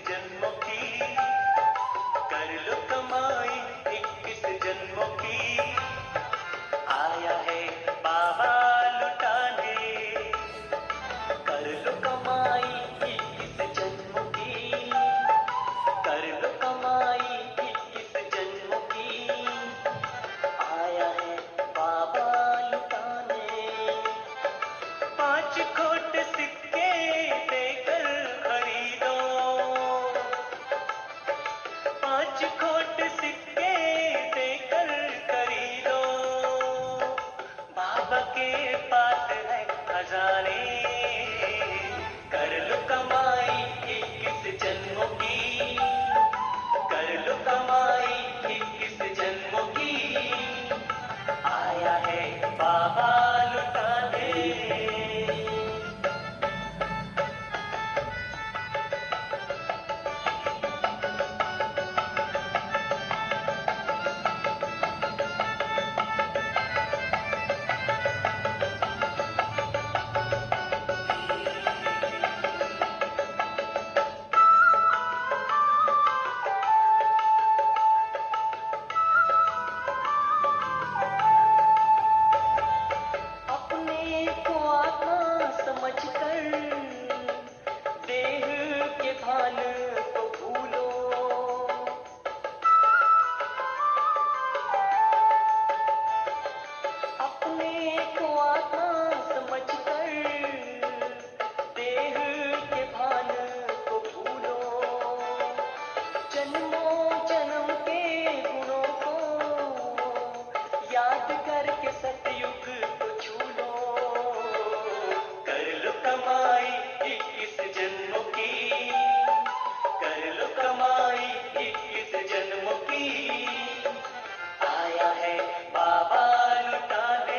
जन्मों की, कर लो कमाई 21 जन्मों की, आया है बाबा लुटाने, कर लो कमाई 21 जन्मों की, कर लो कमाई 21 जन्मों की, आया है बाबा लुटाने। 5 खोट सिक्के देकर खरीदो, 5 खोट सिक्के देकर खरीदो, बाबा के पास है खजाने, कर लो कमाई 21 जन्मों की, कर लो कमाई 21 जन्मों की, आया है बाबा लुटाने। अपने को आत्मा समझकर देह के भान को भूलो, अपने को आत्मा समझकर देह के भान को भूलो, जन्मों जन्म के गुणों को याद करके सतयुग को छू लो, कर लो कमाई 21 जन्मों की, कर लो कमाई 21 जन्मों की, आया है बाबा लुटाने।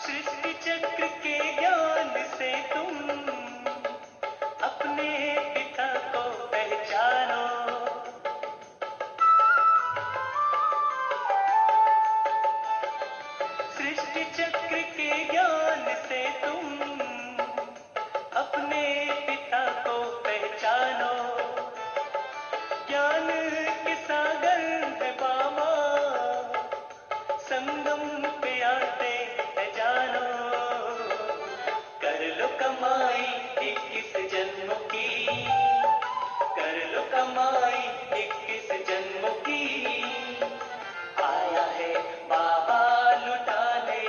सृष्टि चक्र के ज्ञान से तुम अपने पिता को पहचानो, सृष्टि चक्र के ज्ञान से तुम अपने पिता को पहचानो, ज्ञान के सागर है बाबा, संगम पे आते है जानो, कर लो कमाई 21 जन्मों की, कर लो कमाई 21 जन्मों की, आया है बाबा लुटाने,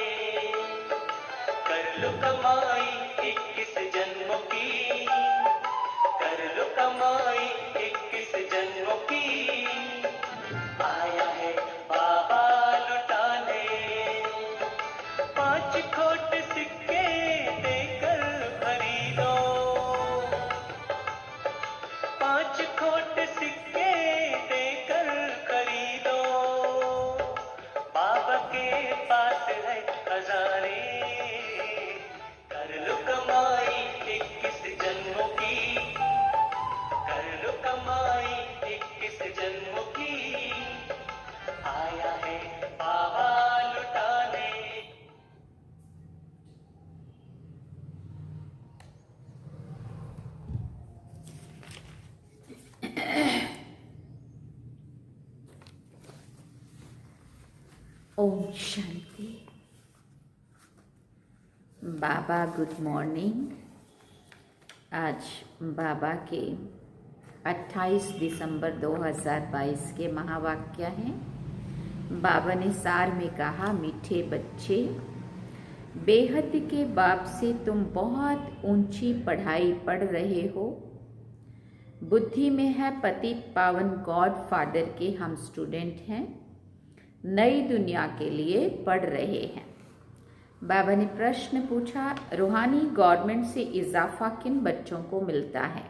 कर लो कमाई 21 जन्मों की, कर लो कमाई 21 जन्मों की, आया है बाबा लुटाने। 5 खोट सिक्के देकर खरीदो, 5 खोट सिक्के देकर खरीदो, बाबा के पास है खजाने, कर लो कमाई 21 जन्मों की, कर लो कमाई 21 जन्मों की, आया है बाबा लुटाने। ओम शांति। बाबा गुड मॉर्निंग। आज बाबा के 28 दिसंबर 2022 के महावाक्य हैं। बाबा ने सार में कहा, मीठे बच्चे, बेहद के बाप से तुम बहुत ऊंची पढ़ाई पढ़ रहे हो। बुद्धि में है पतित पावन गॉड फादर के हम स्टूडेंट हैं, नई दुनिया के लिए पढ़ रहे हैं। बाबा ने प्रश्न पूछा, रूहानी गवर्नमेंट से इजाफा किन बच्चों को मिलता है?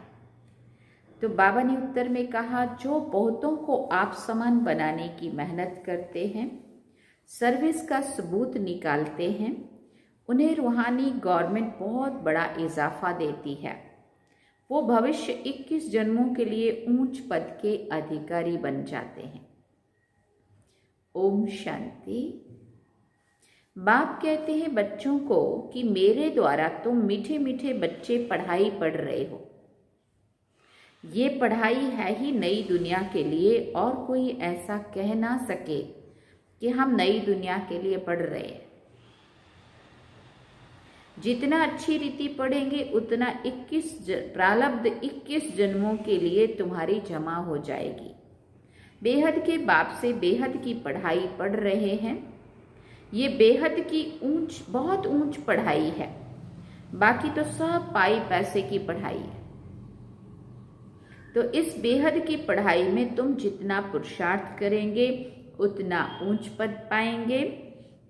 तो बाबा ने उत्तर में कहा, जो बहुतों को आप समान बनाने की मेहनत करते हैं, सर्विस का सबूत निकालते हैं, उन्हें रूहानी गवर्नमेंट बहुत बड़ा इजाफा देती है। वो भविष्य 21 जन्मों के लिए ऊंच पद के अधिकारी बन जाते हैं। ओम शांति। बाप कहते हैं बच्चों को कि मेरे द्वारा तुम मीठे मीठे बच्चे पढ़ाई पढ़ रहे हो। ये पढ़ाई है ही नई दुनिया के लिए, और कोई ऐसा कह ना सके कि हम नई दुनिया के लिए पढ़ रहे हैं। जितना अच्छी रीति पढ़ेंगे उतना 21 प्रारब्ध 21 जन्मों के लिए तुम्हारी जमा हो जाएगी। बेहद के बाप से बेहद की पढ़ाई पढ़ रहे हैं। ये बेहद की बहुत ऊंच पढ़ाई है, बाकी तो सब पाई पैसे की पढ़ाई है। तो इस बेहद की पढ़ाई में तुम जितना पुरुषार्थ करेंगे उतना ऊंच पद पाएंगे।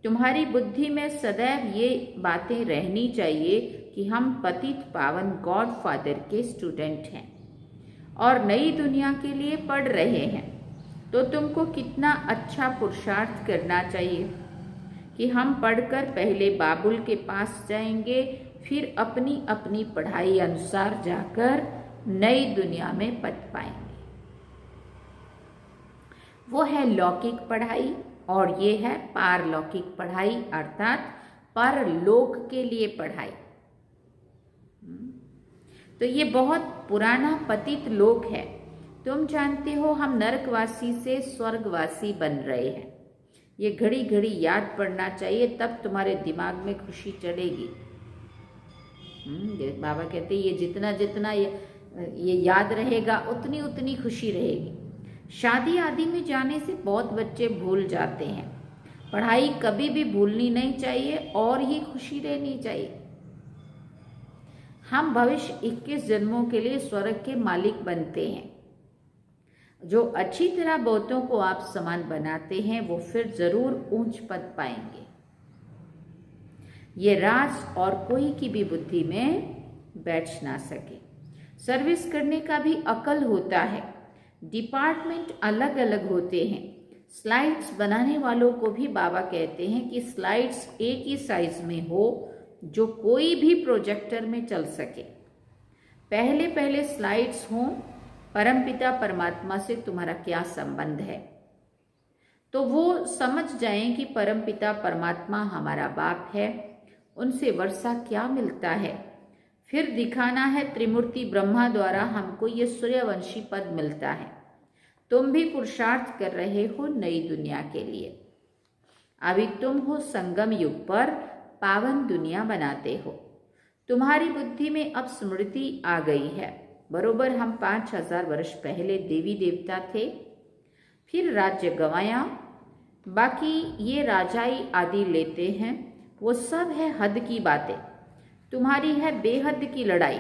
तुम्हारी बुद्धि में सदैव ये बातें रहनी चाहिए कि हम पतित पावन गॉड फादर के स्टूडेंट हैं और नई दुनिया के लिए पढ़ रहे हैं। तो तुमको कितना अच्छा पुरुषार्थ करना चाहिए कि हम पढ़कर पहले बाबुल के पास जाएंगे, फिर अपनी अपनी पढ़ाई अनुसार जाकर नई दुनिया में पद पाएंगे। वो है लौकिक पढ़ाई और ये है पारलौकिक पढ़ाई, अर्थात परलोक के लिए पढ़ाई। तो ये बहुत पुराना पतित लोक है। तुम जानते हो हम नरकवासी से स्वर्गवासी बन रहे हैं। ये घड़ी घड़ी याद पड़ना चाहिए, तब तुम्हारे दिमाग में खुशी चढ़ेगी। बाबा कहते ये जितना जितना ये याद रहेगा उतनी उतनी खुशी रहेगी। शादी आदि में जाने से बहुत बच्चे भूल जाते हैं। पढ़ाई कभी भी भूलनी नहीं चाहिए और ही खुशी रहनी चाहिए। हम भविष्य 21 जन्मों के लिए स्वर्ग के मालिक बनते हैं। जो अच्छी तरह बहुतों को आप समान बनाते हैं वो फिर जरूर ऊंच पद पाएंगे। ये राज और कोई की भी बुद्धि में बैठ ना सके। सर्विस करने का भी अकल होता है। डिपार्टमेंट अलग अलग होते हैं। स्लाइड्स बनाने वालों को भी बाबा कहते हैं कि स्लाइड्स एक ही साइज में हो जो कोई भी प्रोजेक्टर में चल सके। पहले पहले स्लाइड्स हों, परमपिता परमात्मा से तुम्हारा क्या संबंध है, तो वो समझ जाएं कि परमपिता परमात्मा हमारा बाप है, उनसे वर्षा क्या मिलता है। फिर दिखाना है त्रिमूर्ति ब्रह्मा द्वारा हमको ये सूर्यवंशी पद मिलता है। तुम भी पुरुषार्थ कर रहे हो नई दुनिया के लिए। अभी तुम हो संगम युग पर पावन दुनिया बनाते हो। तुम्हारी बुद्धि में अब स्मृति आ गई है। बरोबर हम 5000 वर्ष पहले देवी देवता थे, फिर राज्य गंवाया, बाकी ये राजाई आदि लेते हैं, वो सब है हद की बातें। तुम्हारी है बेहद की लड़ाई।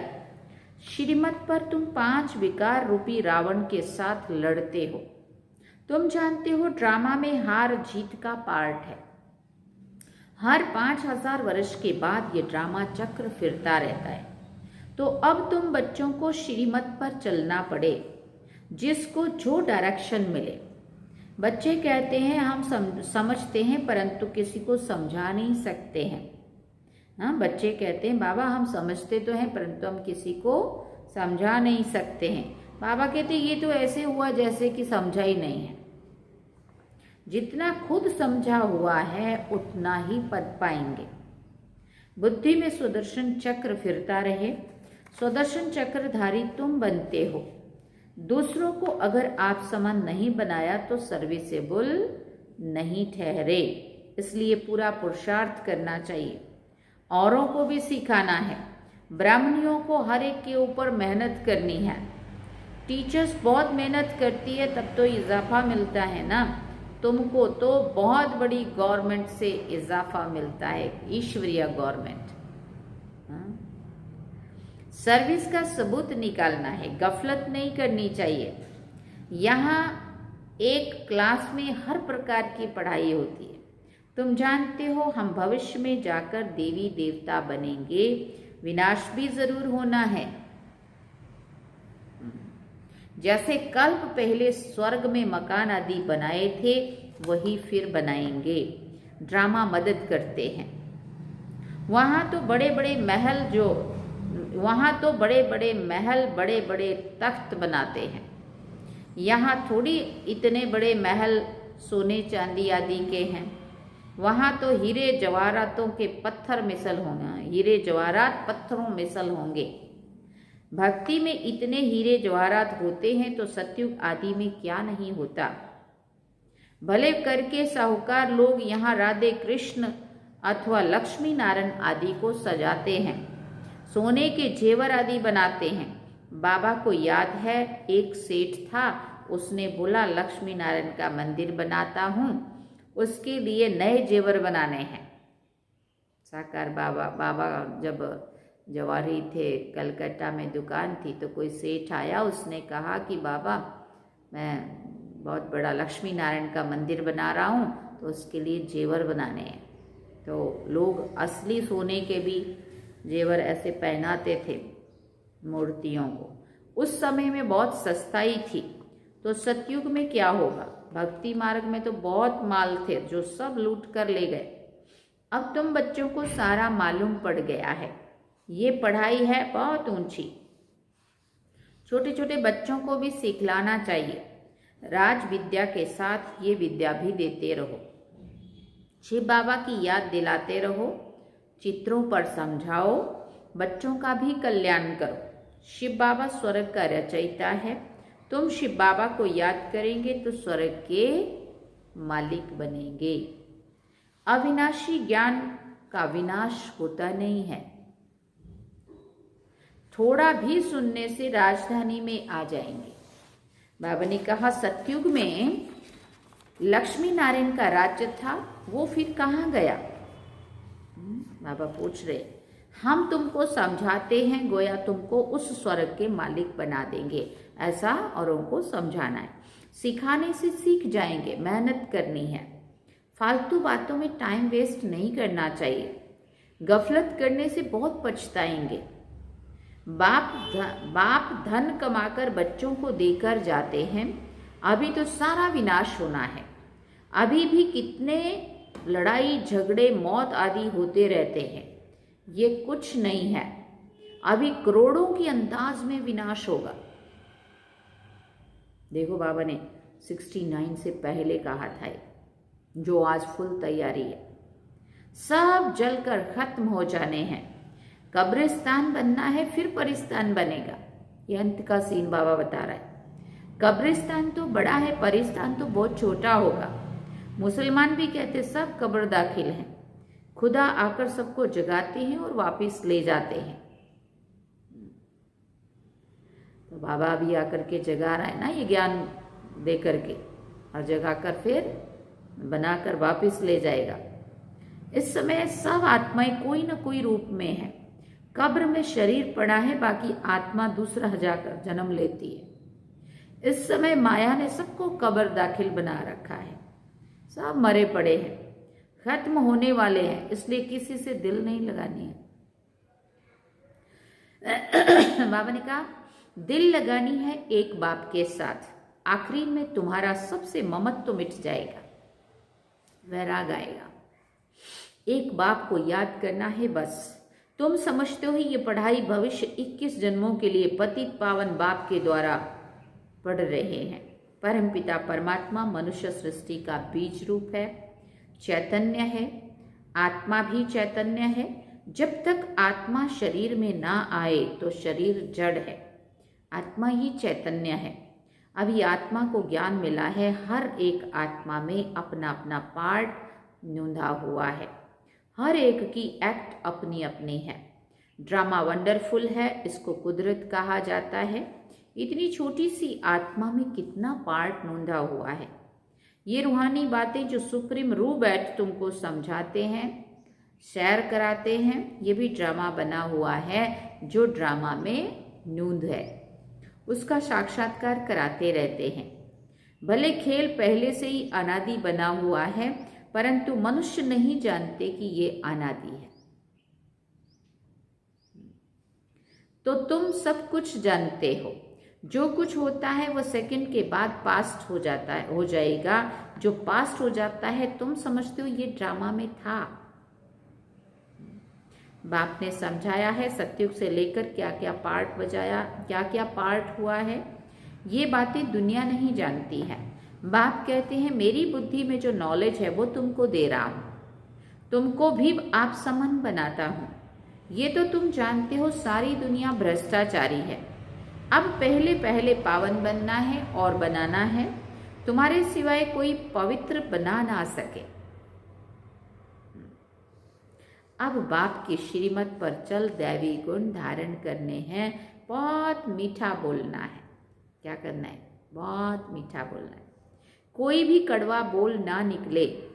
श्रीमत पर तुम 5 विकार रूपी रावण के साथ लड़ते हो। तुम जानते हो ड्रामा में हार जीत का पार्ट है। हर 5000 वर्ष के बाद ये ड्रामा चक्र फिरता रहता है। तो अब तुम बच्चों को श्रीमत पर चलना पड़े, जिसको जो डायरेक्शन मिले। बच्चे कहते हैं हम समझते हैं परंतु किसी को समझा नहीं सकते हैं। हाँ, बच्चे कहते हैं बाबा हम समझते तो हैं परंतु हम किसी को समझा नहीं सकते हैं। बाबा कहते ये तो ऐसे हुआ जैसे कि समझा ही नहीं है। जितना खुद समझा हुआ है उतना ही पद पाएंगे। बुद्धि में सुदर्शन चक्र फिरता रहे। सुदर्शन चक्रधारी तुम बनते हो। दूसरों को अगर आप समान नहीं बनाया तो सर्विसेबल नहीं ठहरे। इसलिए पूरा पुरुषार्थ करना चाहिए। औरों को भी सिखाना है। ब्राह्मणियों को हर एक के ऊपर मेहनत करनी है। टीचर्स बहुत मेहनत करती है तब तो इजाफा मिलता है ना। तुमको तो बहुत बड़ी गवर्नमेंट से इजाफा मिलता है, ईश्वरीय गवर्नमेंट। सर्विस का सबूत निकालना है, गफलत नहीं करनी चाहिए। यहाँ एक क्लास में हर प्रकार की पढ़ाई होती है। तुम जानते हो हम भविष्य में जाकर देवी देवता बनेंगे। विनाश भी जरूर होना है। जैसे कल्प पहले स्वर्ग में मकान आदि बनाए थे वही फिर बनाएंगे। ड्रामा मदद करते हैं। वहाँ तो बड़े बड़े महल बड़े बड़े तख्त बनाते हैं। यहाँ थोड़ी इतने बड़े महल सोने चांदी आदि के हैं। वहाँ तो हीरे जवाहरातों के पत्थर मिसल होंगे, हीरे जवाहरात पत्थरों मिसल होंगे। भक्ति में इतने हीरे जवाहरात होते हैं तो सतयुग आदि में क्या नहीं होता। भले करके साहूकार लोग यहाँ राधे कृष्ण अथवा लक्ष्मी नारायण आदि को सजाते हैं, सोने के जेवर आदि बनाते हैं। बाबा को याद है एक सेठ था, उसने बोला लक्ष्मी नारायण का मंदिर बनाता हूँ, उसके लिए नए जेवर बनाने हैं। साकार बाबा जब जवारी थे, कलकत्ता में दुकान थी, तो कोई सेठ आया, उसने कहा कि बाबा मैं बहुत बड़ा लक्ष्मी नारायण का मंदिर बना रहा हूँ, तो उसके लिए जेवर बनाने हैं। तो लोग असली सोने के भी जेवर ऐसे पहनाते थे मूर्तियों को। उस समय में बहुत सस्ताई थी। तो सतयुग में क्या होगा? भक्ति मार्ग में तो बहुत माल थे जो सब लूट कर ले गए। अब तुम बच्चों को सारा मालूम पड़ गया है। ये पढ़ाई है बहुत ऊंची, छोटे छोटे बच्चों को भी सिखलाना चाहिए। राज विद्या के साथ ये विद्या भी देते रहो। शिव बाबा की याद दिलाते रहो, चित्रों पर समझाओ, बच्चों का भी कल्याण करो। शिव बाबा स्वर्ग का रचयिता है। तुम शिव बाबा को याद करेंगे तो स्वर्ग के मालिक बनेंगे। अविनाशी ज्ञान का विनाश होता नहीं है। थोड़ा भी सुनने से राजधानी में आ जाएंगे। बाबा ने कहा सतयुग में लक्ष्मी नारायण का राज्य था, वो फिर कहाँ गया? बाबा पूछ रहे। हम तुमको समझाते हैं, गोया तुमको उस स्वर्ग के मालिक बना देंगे, ऐसा औरों को समझाना है। सिखाने से सीख जाएंगे। मेहनत करनी है। फालतू बातों में टाइम वेस्ट नहीं करना चाहिए। गफलत करने से बहुत पछताएंगे। बाप धन कमाकर बच्चों को देकर जाते हैं। अभी तो सारा विनाश होना है। अभी भी कितने लड़ाई झगड़े मौत आदि होते रहते हैं। ये कुछ नहीं है। अभी करोड़ों की अंदाज में विनाश होगा। देखो बाबा ने 69 से पहले कहा था, जो आज फुल तैयारी है। सब जलकर खत्म हो जाने हैं। कब्रिस्तान बनना है, फिर परिस्तान बनेगा। ये अंत का सीन बाबा बता रहा है। कब्रिस्तान तो बड़ा है, परिस्तान तो बहुत छोटा होगा। मुसलमान भी कहते सब कब्र दाखिल हैं। खुदा आकर सबको जगाते हैं और वापस ले जाते हैं। तो बाबा भी आकर के जगा रहा है ना, ये ज्ञान दे करके, और जगाकर फिर बनाकर वापस ले जाएगा। इस समय सब आत्माएं कोई ना कोई रूप में है। कब्र में शरीर पड़ा है, बाकी आत्मा दूसरा जाकर जन्म लेती है। इस समय माया ने सबको कब्र दाखिल बना रखा है। सब मरे पड़े हैं, खत्म होने वाले हैं, इसलिए किसी से दिल नहीं लगानी है। बाबा ने कहा दिल लगानी है एक बाप के साथ। आखिरी में तुम्हारा सबसे ममत्व तो मिट जाएगा, वैराग आएगा। एक बाप को याद करना है बस। तुम समझते हो ये पढ़ाई भविष्य 21 जन्मों के लिए पतित पावन बाप के द्वारा पढ़ रहे हैं। परमपिता परमात्मा मनुष्य सृष्टि का बीज रूप है, चैतन्य है। आत्मा भी चैतन्य है। जब तक आत्मा शरीर में ना आए तो शरीर जड़ है। आत्मा ही चैतन्य है। अभी आत्मा को ज्ञान मिला है। हर एक आत्मा में अपना अपना पार्ट नूंधा हुआ है। हर एक की एक्ट अपनी अपनी है। ड्रामा वंडरफुल है, इसको कुदरत कहा जाता है। इतनी छोटी सी आत्मा में कितना पार्ट नूंधा हुआ है। ये रूहानी बातें जो सुप्रीम रू बैठ तुमको समझाते हैं, शेयर कराते हैं, ये भी ड्रामा बना हुआ है। जो ड्रामा में नूंद है उसका साक्षात्कार कराते रहते हैं। भले खेल पहले से ही अनादि बना हुआ है, परंतु मनुष्य नहीं जानते कि ये अनादि है। तो तुम सब कुछ जानते हो। जो कुछ होता है वो सेकंड के बाद पास्ट हो जाता है, हो जाएगा। जो पास्ट हो जाता है तुम समझते हो ये ड्रामा में था। बाप ने समझाया है सतयुग से लेकर क्या क्या पार्ट बजाया, क्या क्या पार्ट हुआ है, ये बातें दुनिया नहीं जानती है। बाप कहते हैं मेरी बुद्धि में जो नॉलेज है वो तुमको दे रहा हूं, तुमको भी आप समान बनाता हूं। ये तो तुम जानते हो सारी दुनिया भ्रष्टाचारी है। अब पहले पहले पावन बनना है और बनाना है, तुम्हारे सिवाय कोई पवित्र बना ना सके। अब बाप की श्रीमत पर चल दैवी गुण धारण करने हैं। बहुत मीठा बोलना है। क्या करना है? बहुत मीठा बोलना है। कोई भी कड़वा बोल ना निकले।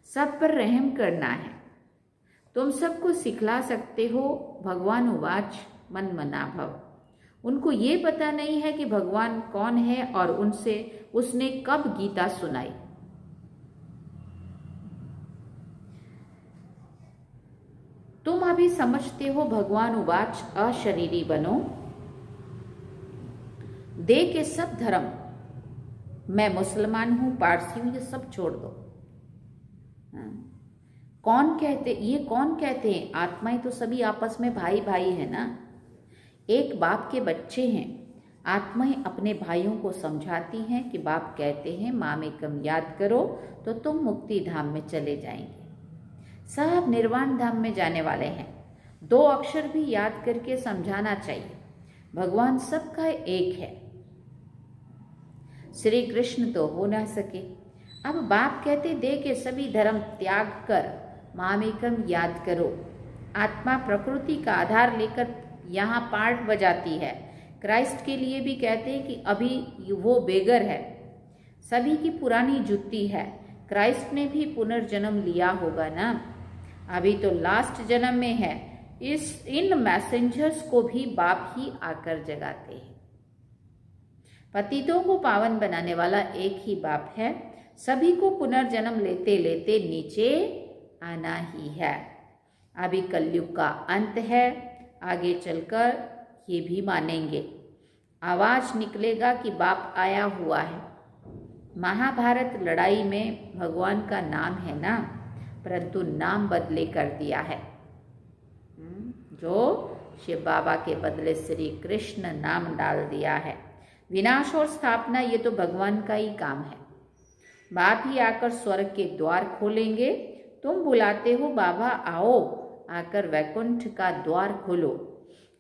सब पर रहम करना है। तुम सबको सिखला सकते हो। भगवान उवाच मन मना भव। उनको ये पता नहीं है कि भगवान कौन है और उसने कब गीता सुनाई। तुम अभी समझते हो भगवान उवाच अशरीरी बनो, दे के सब धर्म, मैं मुसलमान हूं, पारसी हूं, ये सब छोड़ दो। कौन कहते हैं? आत्माएं तो सभी आपस में भाई भाई है ना, एक बाप के बच्चे हैं। आत्माएं अपने भाइयों को समझाती हैं कि बाप कहते हैं मामेकम याद करो तो तुम मुक्ति धाम में चले जाएंगे। सब निर्वाण धाम में जाने वाले हैं। 2 अक्षर भी याद करके समझाना चाहिए। भगवान सबका एक है। श्री कृष्ण तो हो ना सके। अब बाप कहते दे के सभी धर्म त्याग कर मामेकम याद करो। आत्मा प्रकृति का आधार लेकर यहाँ पार्ट बजाती है। क्राइस्ट के लिए भी कहते हैं कि अभी वो बेगर है, सभी की पुरानी जुत्ती है। क्राइस्ट ने भी पुनर्जन्म लिया होगा ना, अभी तो लास्ट जन्म में है। इन मैसेंजर्स को भी बाप ही आकर जगाते हैं। पतितों को पावन बनाने वाला एक ही बाप है। सभी को पुनर्जन्म लेते लेते नीचे आना ही है। अभी कलयुग का अंत है, आगे चलकर ये भी मानेंगे। आवाज निकलेगा कि बाप आया हुआ है। महाभारत लड़ाई में भगवान का नाम है ना, परंतु नाम बदले कर दिया है। जो शिव बाबा के बदले श्री कृष्ण नाम डाल दिया है। विनाश और स्थापना ये तो भगवान का ही काम है। बाप ही आकर स्वर्ग के द्वार खोलेंगे। तुम बुलाते हो बाबा आओ, आकर वैकुंठ का द्वार खोलो।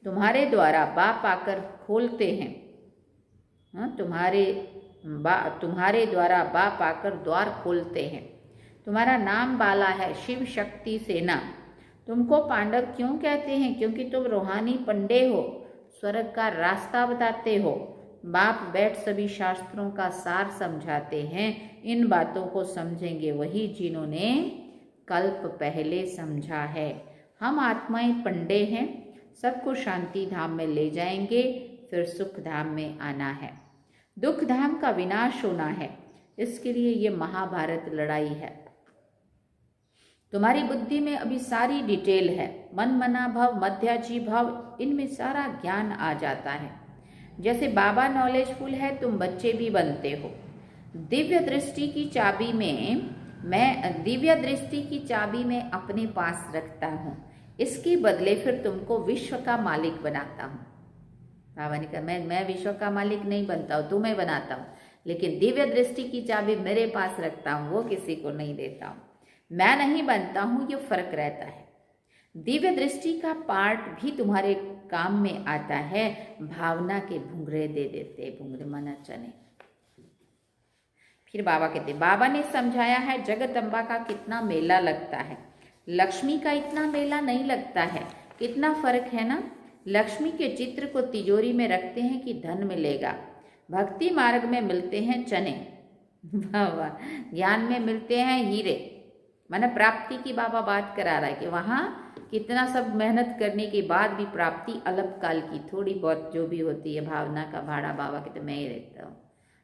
तुम्हारे द्वारा बाप आकर खोलते हैं। तुम्हारे द्वारा बाप आकर द्वार खोलते हैं। तुम्हारा नाम बाला है शिव शक्ति सेना। तुमको पांडव क्यों कहते हैं? क्योंकि तुम रूहानी पंडे हो, स्वर्ग का रास्ता बताते हो। बाप बैठ सभी शास्त्रों का सार समझाते हैं। इन बातों को समझेंगे वही जिन्होंने कल्प पहले समझा है। हम आत्माएं पंडे हैं, सबको शांति धाम में ले जाएंगे, फिर सुख धाम में आना है। दुख धाम का विनाश होना है, इसके लिए ये महाभारत लड़ाई है। तुम्हारी बुद्धि में अभी सारी डिटेल है। मन मना भव, मध्याजी भव, इनमें सारा ज्ञान आ जाता है। जैसे बाबा नॉलेजफुल है, तुम बच्चे भी बनते हो। दिव्य दृष्टि की चाबी मैं अपने पास रखता हूँ। इसके बदले फिर तुमको विश्व का मालिक बनाता हूँ। बाबा ने कहा मैं विश्व का मालिक नहीं बनता हूँ, तुम्हें बनाता हूँ, लेकिन दिव्य दृष्टि की चाबी मेरे पास रखता हूँ, वो किसी को नहीं देता हूँ। मैं नहीं बनता हूँ, ये फर्क रहता है। दिव्य दृष्टि का पार्ट भी तुम्हारे काम में आता है। भावना के भुंगरे दे देते, भुंगरे माना चने। फिर बाबा कहते, बाबा ने समझाया है जगदम्बा का कितना मेला लगता है, लक्ष्मी का इतना मेला नहीं लगता है। कितना फर्क है ना। लक्ष्मी के चित्र को तिजोरी में रखते हैं कि धन मिलेगा। भक्ति मार्ग में मिलते हैं चने, ज्ञान में मिलते हैं हीरे। माना प्राप्ति की बाबा बात करा रहा है कि वहाँ कितना सब मेहनत करने के बाद भी प्राप्ति अल्पकाल की, थोड़ी बहुत जो भी होती है। भावना का भाड़ा बाबा के तो मैं ही रहता हूँ,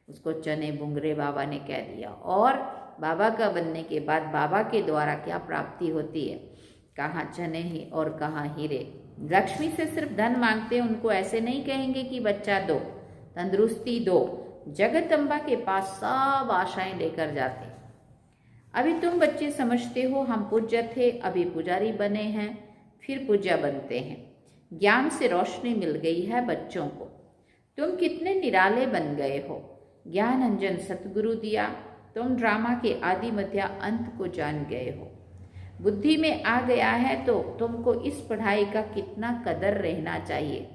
उसको चने बुंगरे बाबा ने कह दिया। और बाबा का बनने के बाद बाबा के द्वारा क्या प्राप्ति होती है, कहाँ चने ही और कहाँ हीरे। लक्ष्मी से सिर्फ धन मांगते हैं, उनको ऐसे नहीं कहेंगे कि बच्चा दो, तंदुरुस्ती दो। जगदम्बा के पास सब आशाएं लेकर जाते। अभी तुम बच्चे समझते हो हम पूज्य थे, अभी पुजारी बने हैं, फिर पूज्य बनते हैं। ज्ञान से रोशनी मिल गई है बच्चों को। तुम कितने निराले बन गए हो। ज्ञान अंजन सतगुरु दिया, तुम ड्रामा के आदि मध्य अंत को जान गए हो। बुद्धि में आ गया है तो तुमको इस पढ़ाई का कितना कदर रहना चाहिए।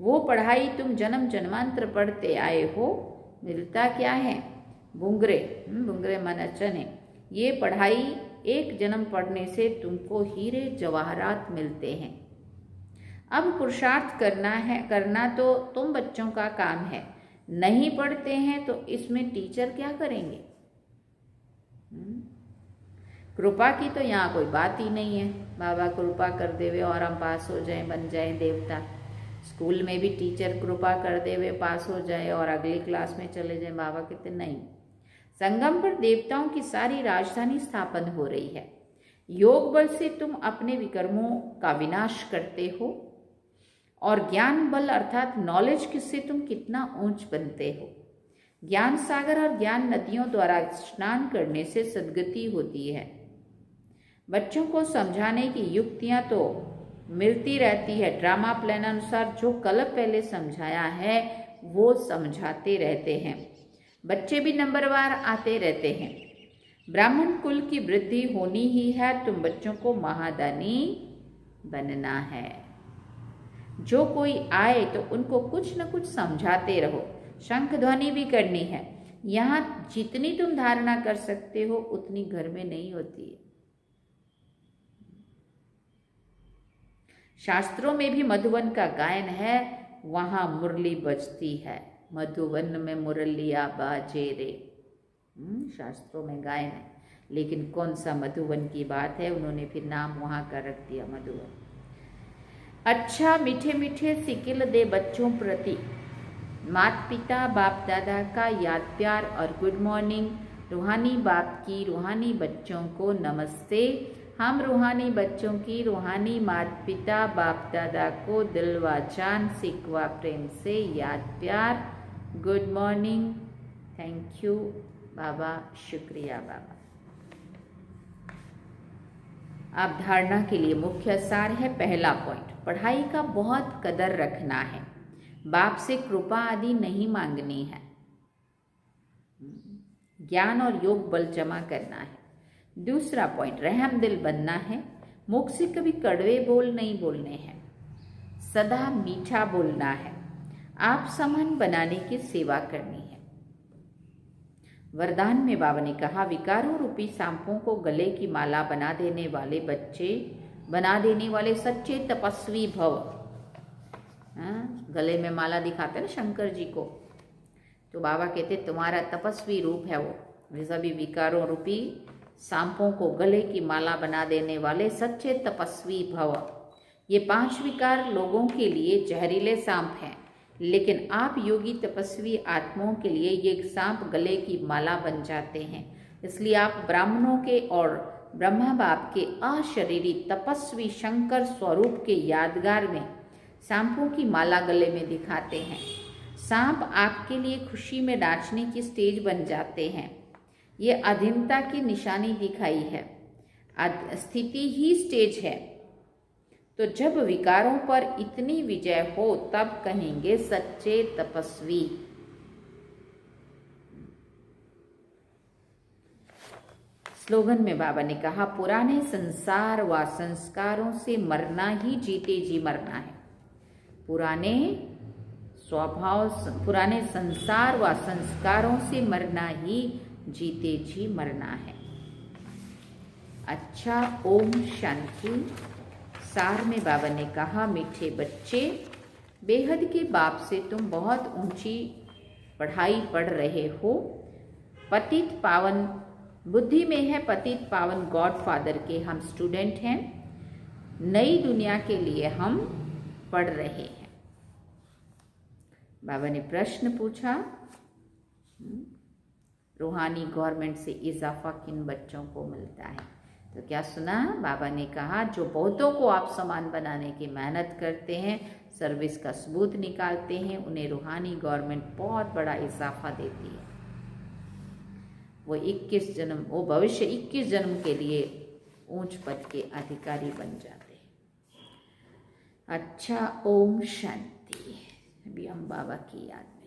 वो पढ़ाई तुम जन्म जन्मांतर पढ़ते आए हो, मिलता क्या है? बुंगरे, बुंगरे माना चने। ये पढ़ाई एक जन्म पढ़ने से तुमको हीरे जवाहरात मिलते हैं। अब पुरुषार्थ करना तो तुम बच्चों का काम है। नहीं पढ़ते हैं तो इसमें टीचर क्या करेंगे? कृपा की तो यहाँ कोई बात ही नहीं है। बाबा कृपा कर देवे और हम पास हो जाएं, बन जाएं देवता। स्कूल में भी टीचर कृपा कर देवे, पास हो जाए और अगली क्लास में चले जाए, बाबा कहते नहीं। संगम पर देवताओं की सारी राजधानी स्थापन हो रही है। योग बल से तुम अपने विकर्मों का विनाश करते हो और ज्ञान बल अर्थात नॉलेज से तुम कितना ऊंच बनते हो। ज्ञान सागर और ज्ञान नदियों द्वारा स्नान करने से सद्गति होती है। बच्चों को समझाने की युक्तियां तो मिलती रहती है। ड्रामा प्लान अनुसार जो कल पहले समझाया है वो समझाते रहते हैं। बच्चे भी नंबरवार आते रहते हैं। ब्राह्मण कुल की वृद्धि होनी ही है। तुम बच्चों को महादानी बनना है। जो कोई आए तो उनको कुछ न कुछ समझाते रहो। शंख ध्वनि भी करनी है। यहाँ जितनी तुम धारणा कर सकते हो उतनी घर में नहीं होती है। शास्त्रों में भी मधुवन का गायन है, वहां मुरली बजती है। मधुवन में मुरलिया बाजे रे। शास्त्रों में गायन है, लेकिन कौन सा मधुवन की बात है, उन्होंने फिर नाम वहां का रख दिया मधुवन। अच्छा मीठे मीठे सिकिल दे बच्चों प्रति माता पिता बाप दादा का याद प्यार और गुड मॉर्निंग। रूहानी बाप की रूहानी बच्चों को नमस्ते। हम रूहानी बच्चों की रूहानी माता पिता बाप दादा को दिल व जान सिकवा प्रेम से याद प्यार, गुड मॉर्निंग, थैंक यू बाबा, शुक्रिया बाबा। अब धारणा के लिए मुख्य सार है। पहला पॉइंट, पढ़ाई का बहुत कदर रखना है। बाप से कृपा आदि नहीं मांगनी है। ज्ञान और योग बल जमा करना है। दूसरा पॉइंट, रहम दिल बनना है। मुख से कभी कड़वे बोल नहीं बोलने हैं, सदा मीठा बोलना है। आप समान बनाने की सेवा करनी है। वरदान में बाबा ने कहा, विकारों रूपी सांपों को गले की माला बना देने वाले सच्चे तपस्वी भव। गले में माला दिखाते ना शंकर जी को, तो बाबा कहते तुम्हारा तपस्वी रूप है वो। सभी विकारों रूपी सांपों को गले की माला बना देने वाले सच्चे तपस्वी भव। ये 5 विकार लोगों के लिए जहरीले सांप हैं, लेकिन आप योगी तपस्वी आत्माओं के लिए ये सांप गले की माला बन जाते हैं। इसलिए आप ब्राह्मणों के और ब्रह्मा बाप के अशरीरी तपस्वी शंकर स्वरूप के यादगार में सांपों की माला गले में दिखाते हैं। सांप आपके लिए खुशी में नाचने की स्टेज बन जाते हैं। ये अधीनता की निशानी दिखाई है। स्थिति ही स्टेज है। तो जब विकारों पर इतनी विजय हो तब कहेंगे सच्चे तपस्वी। स्लोगन में बाबा ने कहा, पुराने संसार व संस्कारों से मरना ही जीते जी मरना है। पुराने संसार व संस्कारों से मरना ही जीते जी मरना है। अच्छा, ओम शांति। सार में बाबा ने कहा, मीठे बच्चे, बेहद के बाप से तुम बहुत ऊंची पढ़ाई पढ़ रहे हो। पतित पावन बुद्धि में है, पतित पावन गॉड फादर के हम स्टूडेंट हैं। नई दुनिया के लिए हम पढ़ रहे हैं। बाबा ने प्रश्न पूछा, रूहानी गवर्नमेंट से इजाफा किन बच्चों को मिलता है? तो क्या सुना, बाबा ने कहा जो बहुतों को आप समान बनाने की मेहनत करते हैं, सर्विस का सबूत निकालते हैं, उन्हें रूहानी गवर्नमेंट बहुत बड़ा इजाफा देती है। वो भविष्य 21 जन्म के लिए ऊंच पद के अधिकारी बन जाते हैं। अच्छा, ओम शांति। अभी हम बाबा की याद में